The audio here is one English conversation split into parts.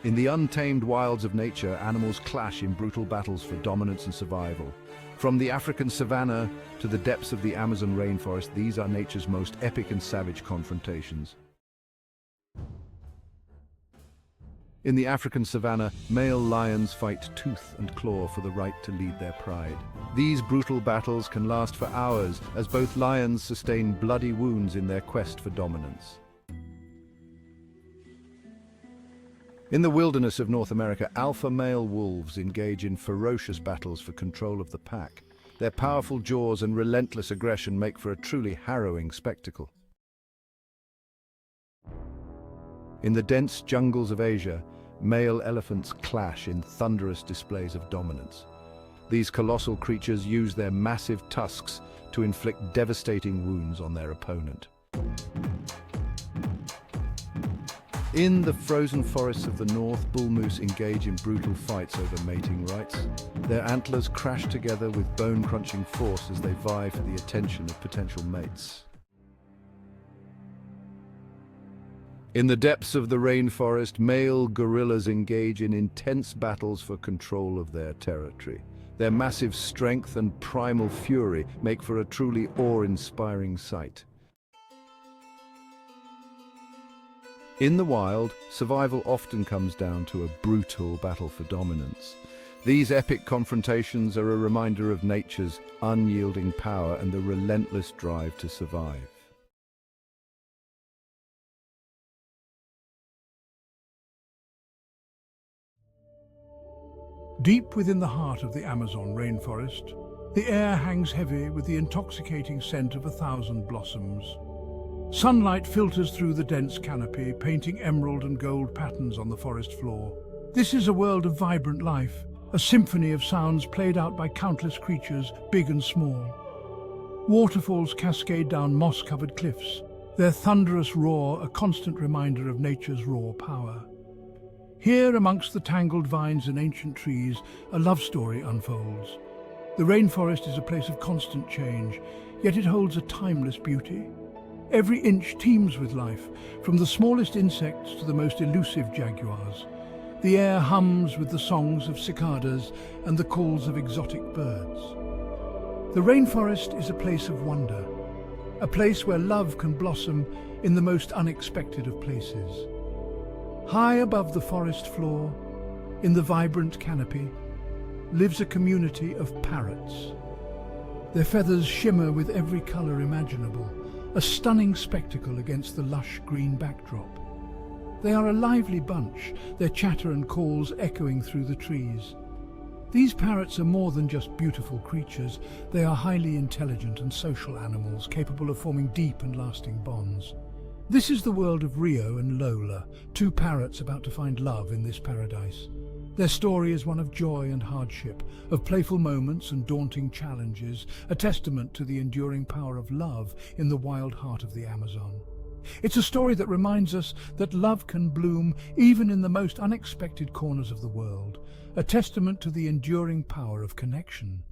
In the untamed wilds of nature, animals clash in brutal battles for dominance and survival. From the African savanna to the depths of the Amazon rainforest, these are nature's most epic and savage confrontations. In the African savanna, male lions fight tooth and claw for the right to lead their pride. These brutal battles can last for hours as both lions sustain bloody wounds in their quest for dominance. In the wilderness of North America, alpha male wolves engage in ferocious battles for control of the pack. Their powerful jaws and relentless aggression make for a truly harrowing spectacle. In the dense jungles of Asia, male elephants clash in thunderous displays of dominance. These colossal creatures use their massive tusks to inflict devastating wounds on their opponent. In the frozen forests of the north, bull moose engage in brutal fights over mating rights. Their antlers crash together with bone-crunching force as they vie for the attention of potential mates. In the depths of the rainforest, male gorillas engage in intense battles for control of their territory. Their massive strength and primal fury make for a truly awe-inspiring sight. In the wild, survival often comes down to a brutal battle for dominance. These epic confrontations are a reminder of nature's unyielding power and the relentless drive to survive. Deep within the heart of the Amazon rainforest, the air hangs heavy with the intoxicating scent of 1,000 blossoms. Sunlight filters through the dense canopy, painting emerald and gold patterns on the forest floor. This is a world of vibrant life, a symphony of sounds played out by countless creatures, big and small. Waterfalls cascade down moss-covered cliffs, their thunderous roar a constant reminder of nature's raw power. Here, amongst the tangled vines and ancient trees, a love story unfolds. The rainforest is a place of constant change, yet it holds a timeless beauty. Every inch teems with life, from the smallest insects to the most elusive jaguars. The air hums with the songs of cicadas and the calls of exotic birds. The rainforest is a place of wonder, a place where love can blossom in the most unexpected of places. High above the forest floor, in the vibrant canopy, lives a community of parrots. Their feathers shimmer with every color imaginable, a stunning spectacle against the lush green backdrop. They are a lively bunch, their chatter and calls echoing through the trees. These parrots are more than just beautiful creatures. They are highly intelligent and social animals capable of forming deep and lasting bonds. This is the world of Rio and Lola, two parrots about to find love in this paradise. Their story is one of joy and hardship, of playful moments and daunting challenges, a testament to the enduring power of love in the wild heart of the Amazon. It's a story that reminds us that love can bloom even in the most unexpected corners of the world, a testament to the enduring power of connection.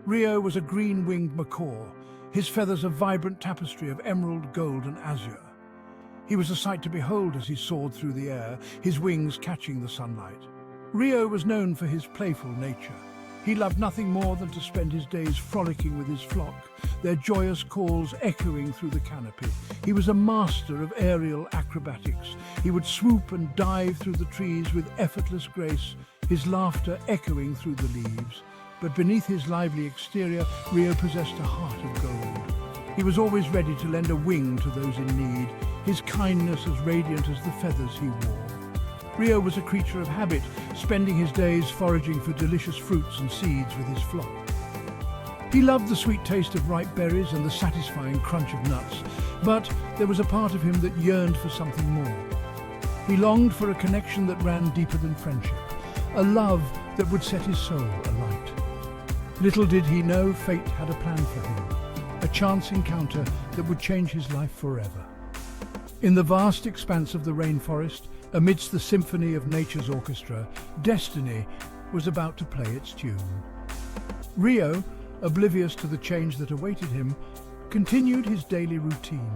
Rio was a green-winged macaw, his feathers a vibrant tapestry of emerald, gold and azure. He was a sight to behold as he soared through the air, his wings catching the sunlight. Rio was known for his playful nature. He loved nothing more than to spend his days frolicking with his flock, their joyous calls echoing through the canopy. He was a master of aerial acrobatics. He would swoop and dive through the trees with effortless grace, his laughter echoing through the leaves. But beneath his lively exterior, Rio possessed a heart of gold. He was always ready to lend a wing to those in need, his kindness as radiant as the feathers he wore. Rio was a creature of habit, spending his days foraging for delicious fruits and seeds with his flock. He loved the sweet taste of ripe berries and the satisfying crunch of nuts, but there was a part of him that yearned for something more. He longed for a connection that ran deeper than friendship, a love that would set his soul alight. Little did he know fate had a plan for him, a chance encounter that would change his life forever. In the vast expanse of the rainforest, amidst the symphony of nature's orchestra, destiny was about to play its tune. Rio, oblivious to the change that awaited him, continued his daily routine.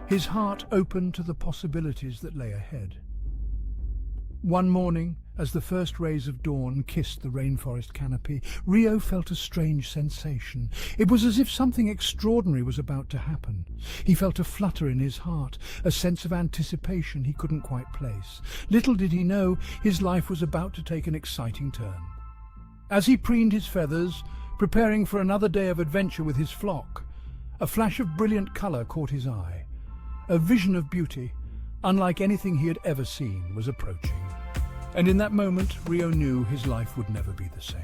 his heart open to the possibilities that lay ahead. One morning, as the first rays of dawn kissed the rainforest canopy, Rio felt a strange sensation. It was as if something extraordinary was about to happen. He felt a flutter in his heart, a sense of anticipation he couldn't quite place. Little did he know his life was about to take an exciting turn. As he preened his feathers, preparing for another day of adventure with his flock, a flash of brilliant colour caught his eye. A vision of beauty, unlike anything he had ever seen, was approaching. And in that moment, Rio knew his life would never be the same.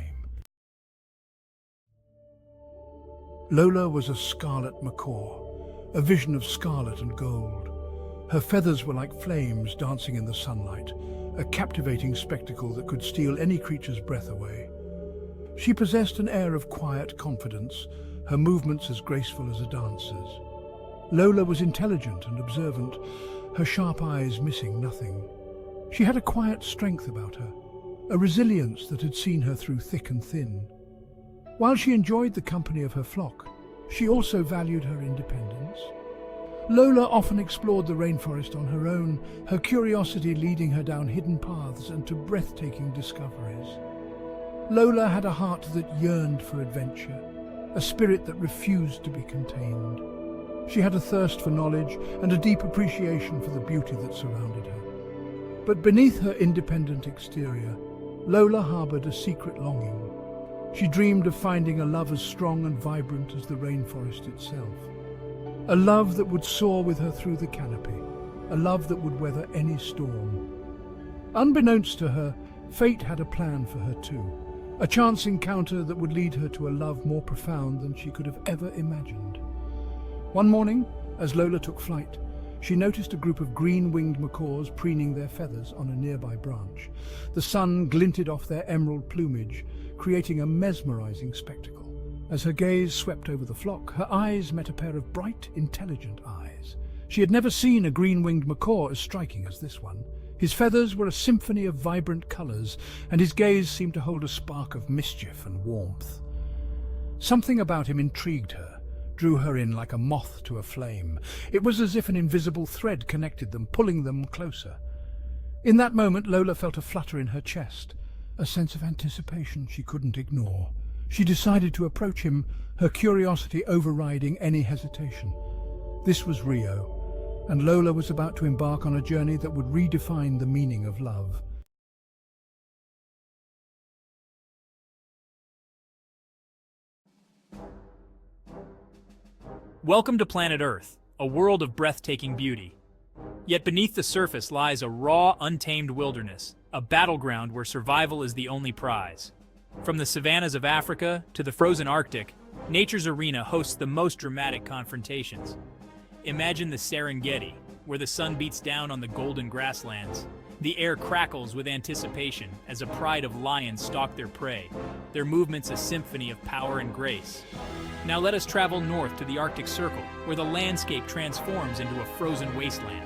Lola was a scarlet macaw, a vision of scarlet and gold. Her feathers were like flames dancing in the sunlight, a captivating spectacle that could steal any creature's breath away. She possessed an air of quiet confidence, her movements as graceful as a dancer's. Lola was intelligent and observant, her sharp eyes missing nothing. She had a quiet strength about her, a resilience that had seen her through thick and thin. While she enjoyed the company of her flock, she also valued her independence. Lola often explored the rainforest on her own, her curiosity leading her down hidden paths and to breathtaking discoveries. Lola had a heart that yearned for adventure, a spirit that refused to be contained. She had a thirst for knowledge and a deep appreciation for the beauty that surrounded her. But beneath her independent exterior, Lola harbored a secret longing. She dreamed of finding a love as strong and vibrant as the rainforest itself. A love that would soar with her through the canopy, a love that would weather any storm. Unbeknownst to her, fate had a plan for her too, a chance encounter that would lead her to a love more profound than she could have ever imagined. One morning, as Lola took flight, she noticed a group of green-winged macaws preening their feathers on a nearby branch. The sun glinted off their emerald plumage, creating a mesmerizing spectacle. As her gaze swept over the flock, her eyes met a pair of bright, intelligent eyes. She had never seen a green-winged macaw as striking as this one. His feathers were a symphony of vibrant colors, and his gaze seemed to hold a spark of mischief and warmth. Something about him intrigued her, drew her in like a moth to a flame. It was as if an invisible thread connected them, pulling them closer. In that moment, Lola felt a flutter in her chest, a sense of anticipation she couldn't ignore. She decided to approach him, her curiosity overriding any hesitation. This was Rio, and Lola was about to embark on a journey that would redefine the meaning of love. Welcome to planet Earth, a world of breathtaking beauty. Yet beneath the surface lies a raw, untamed wilderness, a battleground where survival is the only prize. From the savannas of Africa to the frozen Arctic, nature's arena hosts the most dramatic confrontations. Imagine the Serengeti, where the sun beats down on the golden grasslands. The air crackles with anticipation as a pride of lions stalk their prey, their movements a symphony of power and grace. Now let us travel north to the Arctic Circle, where the landscape transforms into a frozen wasteland.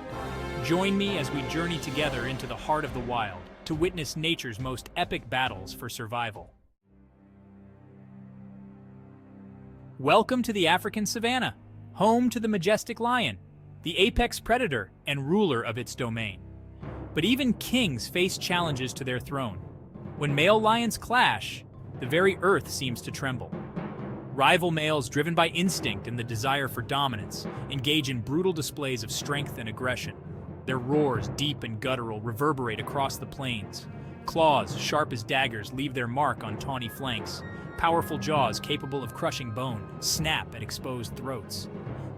Join me as we journey together into the heart of the wild to witness nature's most epic battles for survival. Welcome to the African savanna, home to the majestic lion, the apex predator and ruler of its domain. But even kings face challenges to their throne. When male lions clash, the very earth seems to tremble. Rival males, driven by instinct and the desire for dominance, engage in brutal displays of strength and aggression. Their roars, deep and guttural, reverberate across the plains. Claws, sharp as daggers, leave their mark on tawny flanks. Powerful jaws, capable of crushing bone, snap at exposed throats.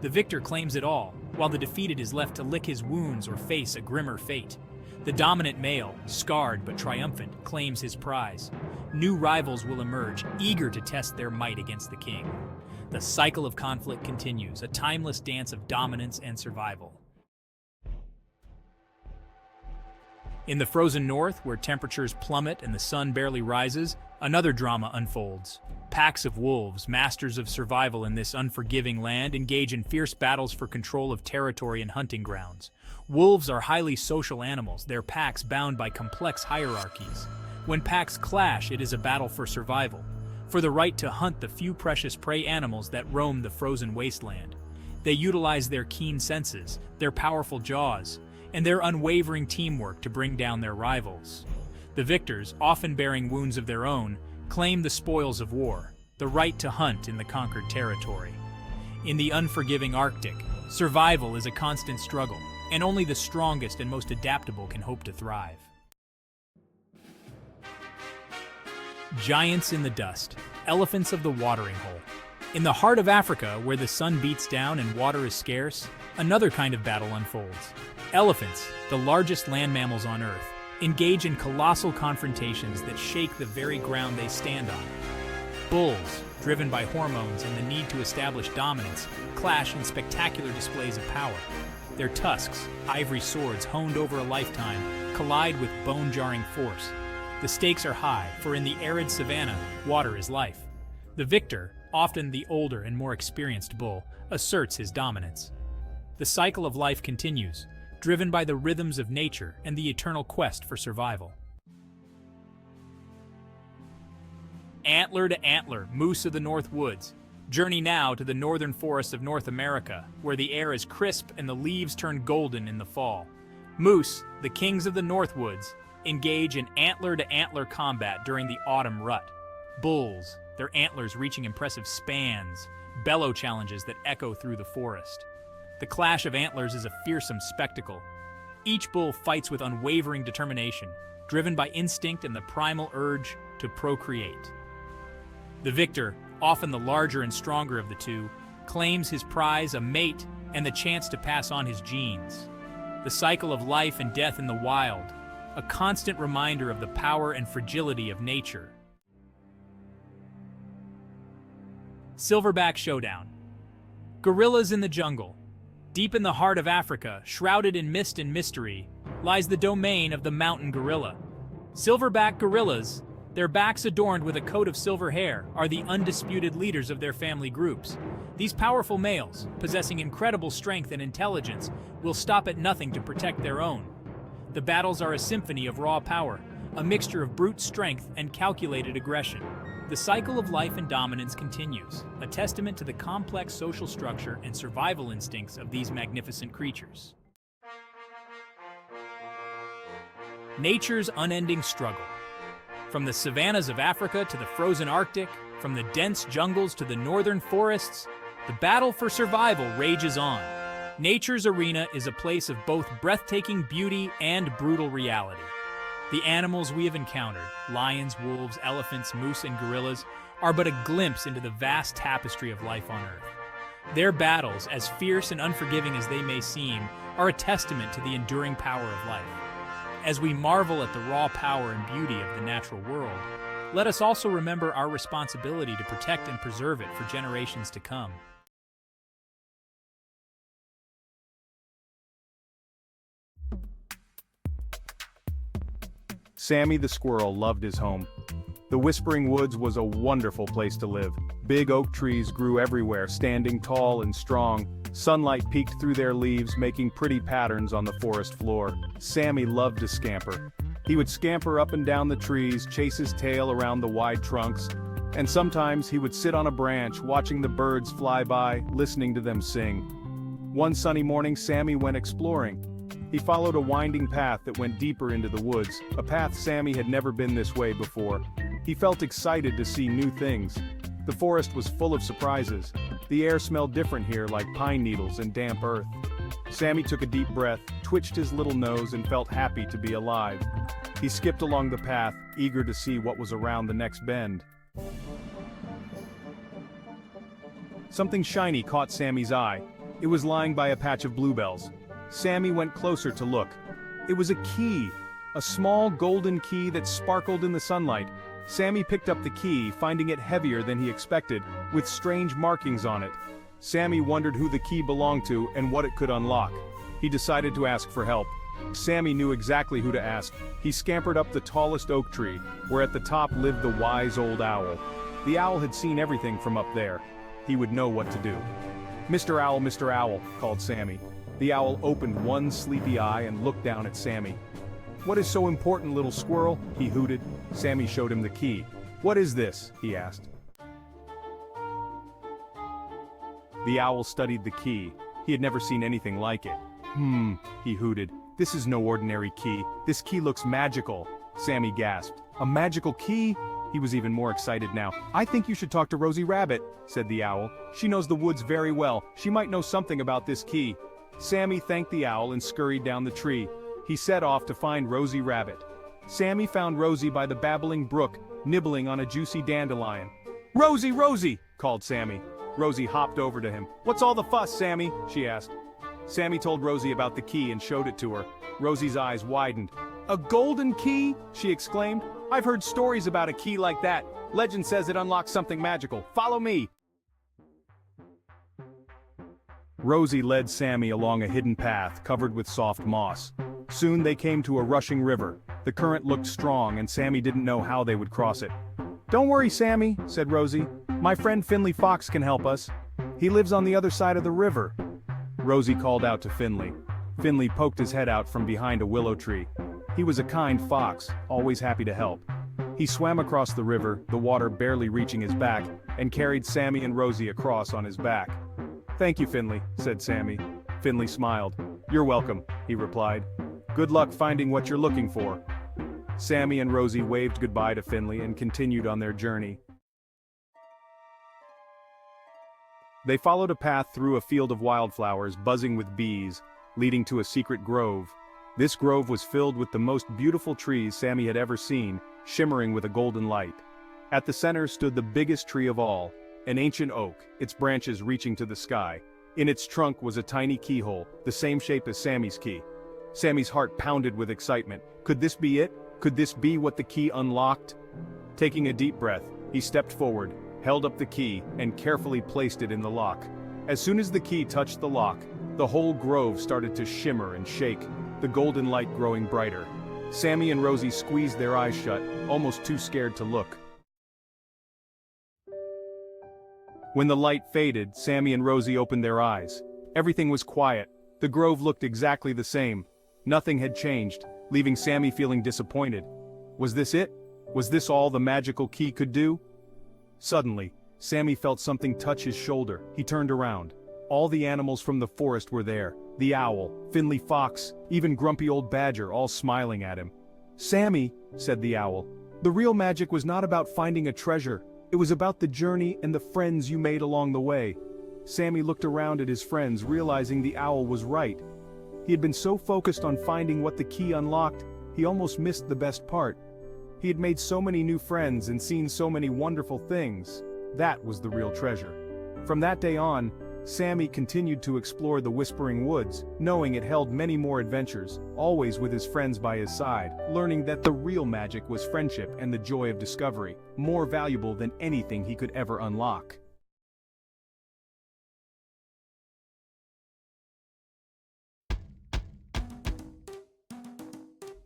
The victor claims it all, while the defeated is left to lick his wounds or face a grimmer fate. The dominant male, scarred but triumphant, claims his prize. New rivals will emerge, eager to test their might against the king. The cycle of conflict continues, a timeless dance of dominance and survival. In the frozen north, where temperatures plummet and the sun barely rises, another drama unfolds. Packs of wolves, masters of survival in this unforgiving land, engage in fierce battles for control of territory and hunting grounds. Wolves are highly social animals, their packs bound by complex hierarchies. When packs clash, it is a battle for survival, for the right to hunt the few precious prey animals that roam the frozen wasteland. They utilize their keen senses, their powerful jaws, and their unwavering teamwork to bring down their rivals. The victors, often bearing wounds of their own, claim the spoils of war, the right to hunt in the conquered territory. In the unforgiving Arctic, survival is a constant struggle, and only the strongest and most adaptable can hope to thrive. Giants in the dust, elephants of the watering hole. In the heart of Africa, where the sun beats down and water is scarce, another kind of battle unfolds. Elephants, the largest land mammals on Earth, engage in colossal confrontations that shake the very ground they stand on. Bulls, driven by hormones and the need to establish dominance, clash in spectacular displays of power. Their tusks, ivory swords honed over a lifetime, collide with bone-jarring force. The stakes are high, for in the arid savanna, water is life. The victor, often the older and more experienced bull, asserts his dominance. The cycle of life continues, driven by the rhythms of nature and the eternal quest for survival. Antler to antler, moose of the North Woods. Journey now to the northern forests of North America, where the air is crisp and the leaves turn golden in the fall. Moose, the kings of the North Woods, engage in antler-to-antler combat during the autumn rut. Bulls, their antlers reaching impressive spans, bellow challenges that echo through the forest. The clash of antlers is a fearsome spectacle. Each bull fights with unwavering determination, driven by instinct and the primal urge to procreate. The victor, often the larger and stronger of the two, claims his prize, a mate, and the chance to pass on his genes. The cycle of life and death in the wild, a constant reminder of the power and fragility of nature. Silverback Showdown. Gorillas in the jungle. Deep in the heart of Africa, shrouded in mist and mystery, lies the domain of the mountain gorilla. Silverback gorillas, their backs adorned with a coat of silver hair, are the undisputed leaders of their family groups. These powerful males, possessing incredible strength and intelligence, will stop at nothing to protect their own. The battles are a symphony of raw power, a mixture of brute strength and calculated aggression. The cycle of life and dominance continues, a testament to the complex social structure and survival instincts of these magnificent creatures. Nature's unending struggle. From the savannas of Africa to the frozen Arctic, from the dense jungles to the northern forests, the battle for survival rages on. Nature's arena is a place of both breathtaking beauty and brutal reality. The animals we have encountered, lions, wolves, elephants, moose, and gorillas, are but a glimpse into the vast tapestry of life on Earth. Their battles, as fierce and unforgiving as they may seem, are a testament to the enduring power of life. As we marvel at the raw power and beauty of the natural world, let us also remember our responsibility to protect and preserve it for generations to come. Sammy the squirrel loved his home. The Whispering Woods was a wonderful place to live. Big oak trees grew everywhere, standing tall and strong. Sunlight peeked through their leaves, making pretty patterns on the forest floor. Sammy loved to scamper. He would scamper up and down the trees, chase his tail around the wide trunks, and sometimes he would sit on a branch, watching the birds fly by, listening to them sing. One sunny morning, Sammy went exploring. He followed a winding path that went deeper into the woods, a path Sammy had never been this way before. He felt excited to see new things. The forest was full of surprises. The air smelled different here, like pine needles and damp earth. Sammy took a deep breath, twitched his little nose, and felt happy to be alive. He skipped along the path, eager to see what was around the next bend. Something shiny caught Sammy's eye. It was lying by a patch of bluebells. Sammy went closer to look. It was a key, a small golden key that sparkled in the sunlight. Sammy picked up the key, finding it heavier than he expected, with strange markings on it. Sammy wondered who the key belonged to and what it could unlock. He decided to ask for help. Sammy knew exactly who to ask. He scampered up the tallest oak tree, where at the top lived the wise old owl. The owl had seen everything from up there. He would know what to do. Mr. Owl, called Sammy. The owl opened one sleepy eye and looked down at Sammy. "What is so important, little squirrel?" he hooted. Sammy showed him the key. "What is this?" he asked. The owl studied the key. He had never seen anything like it. He hooted. This is no ordinary key. This key looks magical. Sammy gasped. A magical key? He was even more excited now. I think you should talk to Rosie Rabbit, said the owl. She knows the woods very well. She might know something about this key. Sammy thanked the owl and scurried down the tree. He set off to find Rosie Rabbit. Sammy found Rosie by the babbling brook, nibbling on a juicy dandelion. Rosie, Rosie, called Sammy. Rosie hopped over to him. What's all the fuss, Sammy? She asked. Sammy told Rosie about the key and showed it to her. Rosie's eyes widened. A golden key? She exclaimed. I've heard stories about a key like that. Legend says it unlocks something magical. Follow me. Rosie led Sammy along a hidden path covered with soft moss. Soon they came to a rushing river. The current looked strong and Sammy didn't know how they would cross it. Don't worry, Sammy, said Rosie. My friend Finley Fox can help us. He lives on the other side of the river. Rosie called out to Finley. Finley poked his head out from behind a willow tree. He was a kind fox, always happy to help. He swam across the river, the water barely reaching his back, and carried Sammy and Rosie across on his back. Thank you, Finley, said Sammy. Finley smiled. You're welcome, he replied. Good luck finding what you're looking for. Sammy and Rosie waved goodbye to Finley and continued on their journey. They followed a path through a field of wildflowers buzzing with bees, leading to a secret grove. This grove was filled with the most beautiful trees Sammy had ever seen, shimmering with a golden light. At the center stood the biggest tree of all, an ancient oak, its branches reaching to the sky. In its trunk was a tiny keyhole, the same shape as Sammy's key. Sammy's heart pounded with excitement. Could this be it? Could this be what the key unlocked? Taking a deep breath, he stepped forward, held up the key, and carefully placed it in the lock. As soon as the key touched the lock, the whole grove started to shimmer and shake, the golden light growing brighter. Sammy and Rosie squeezed their eyes shut, almost too scared to look. When the light faded, Sammy and Rosie opened their eyes. Everything was quiet. The grove looked exactly the same. Nothing had changed, leaving Sammy feeling disappointed. Was this it? Was this all the magical key could do? Suddenly, Sammy felt something touch his shoulder. He turned around. All the animals from the forest were there. The owl, Finley Fox, even Grumpy Old Badger, all smiling at him. Sammy, said the owl, the real magic was not about finding a treasure. It was about the journey and the friends you made along the way. Sammy looked around at his friends, realizing the owl was right. He had been so focused on finding what the key unlocked, he almost missed the best part. He had made so many new friends and seen so many wonderful things. That was the real treasure. From that day on, Sammy continued to explore the Whispering Woods, knowing it held many more adventures, always with his friends by his side, learning that the real magic was friendship and the joy of discovery, more valuable than anything he could ever unlock.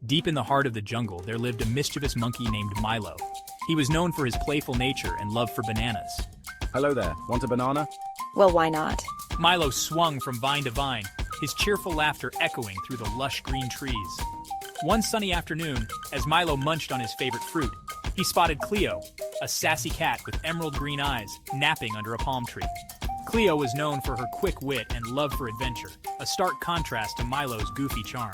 Deep in the heart of the jungle, there lived a mischievous monkey named Milo. He was known for his playful nature and love for bananas. Hello there, want a banana? Well, why not? Milo swung from vine to vine, his cheerful laughter echoing through the lush green trees. One sunny afternoon, as Milo munched on his favorite fruit, he spotted Cleo, a sassy cat with emerald green eyes, napping under a palm tree. Cleo was known for her quick wit and love for adventure, a stark contrast to Milo's goofy charm.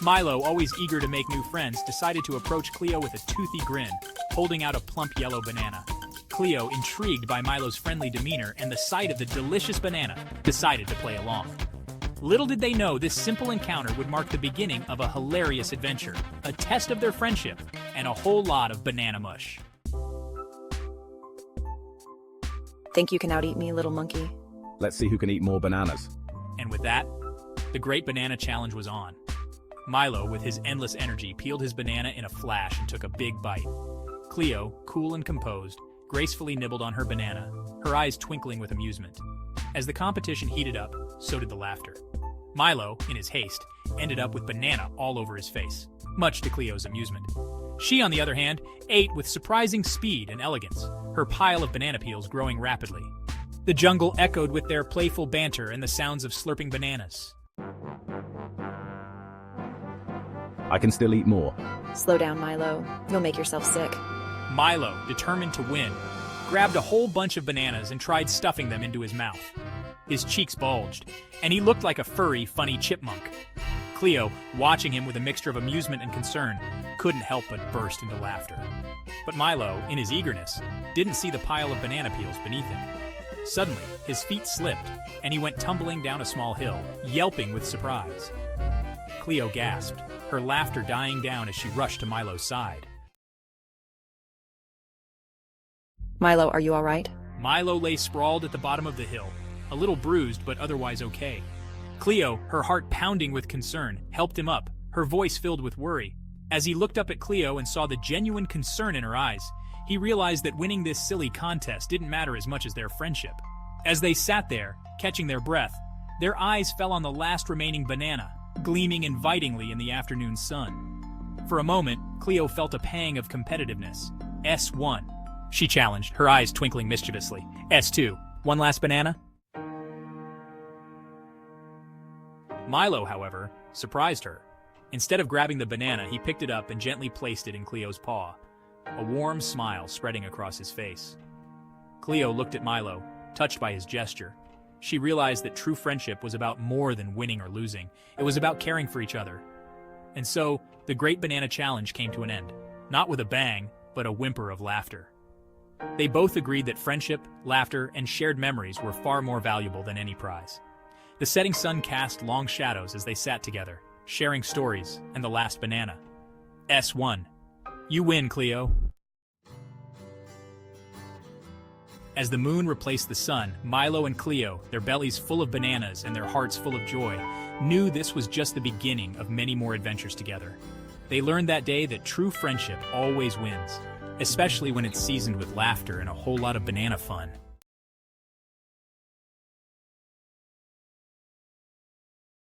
Milo, always eager to make new friends, decided to approach Cleo with a toothy grin, holding out a plump yellow banana. Cleo, intrigued by Milo's friendly demeanor and the sight of the delicious banana, decided to play along. Little did they know this simple encounter would mark the beginning of a hilarious adventure, a test of their friendship, and a whole lot of banana mush. Think you can out-eat me, little monkey? Let's see who can eat more bananas. And with that, the Great Banana Challenge was on. Milo, with his endless energy, peeled his banana in a flash and took a big bite. Cleo, cool and composed, gracefully nibbled on her banana, her eyes twinkling with amusement. As the competition heated up, so did the laughter. Milo, in his haste, ended up with banana all over his face, much to Cleo's amusement. She, on the other hand, ate with surprising speed and elegance, her pile of banana peels growing rapidly. The jungle echoed with their playful banter and the sounds of slurping bananas. I can still eat more. Slow down, Milo. You'll make yourself sick. Milo, determined to win, grabbed a whole bunch of bananas and tried stuffing them into his mouth. His cheeks bulged, and he looked like a furry, funny chipmunk. Cleo, watching him with a mixture of amusement and concern, couldn't help but burst into laughter. But Milo, in his eagerness, didn't see the pile of banana peels beneath him. Suddenly, his feet slipped, and he went tumbling down a small hill, yelping with surprise. Cleo gasped, her laughter dying down as she rushed to Milo's side. Milo, are you all right? Milo lay sprawled at the bottom of the hill, a little bruised but otherwise okay. Cleo, her heart pounding with concern, helped him up, her voice filled with worry. As he looked up at Cleo and saw the genuine concern in her eyes, he realized that winning this silly contest didn't matter as much as their friendship. As they sat there, catching their breath, their eyes fell on the last remaining banana, gleaming invitingly in the afternoon sun. For a moment, Cleo felt a pang of competitiveness. S1, she challenged, her eyes twinkling mischievously. S2, one last banana? Milo, however, surprised her. Instead of grabbing the banana, he picked it up and gently placed it in Cleo's paw, a warm smile spreading across his face. Cleo looked at Milo, touched by his gesture. She realized that true friendship was about more than winning or losing. It was about caring for each other. And so, the Great Banana Challenge came to an end, not with a bang, but a whimper of laughter. They both agreed that friendship, laughter, and shared memories were far more valuable than any prize. The setting sun cast long shadows as they sat together, sharing stories and the last banana. S1. You win, Cleo. As the moon replaced the sun, Milo and Cleo, their bellies full of bananas and their hearts full of joy, knew this was just the beginning of many more adventures together. They learned that day that true friendship always wins, especially when it's seasoned with laughter and a whole lot of banana fun.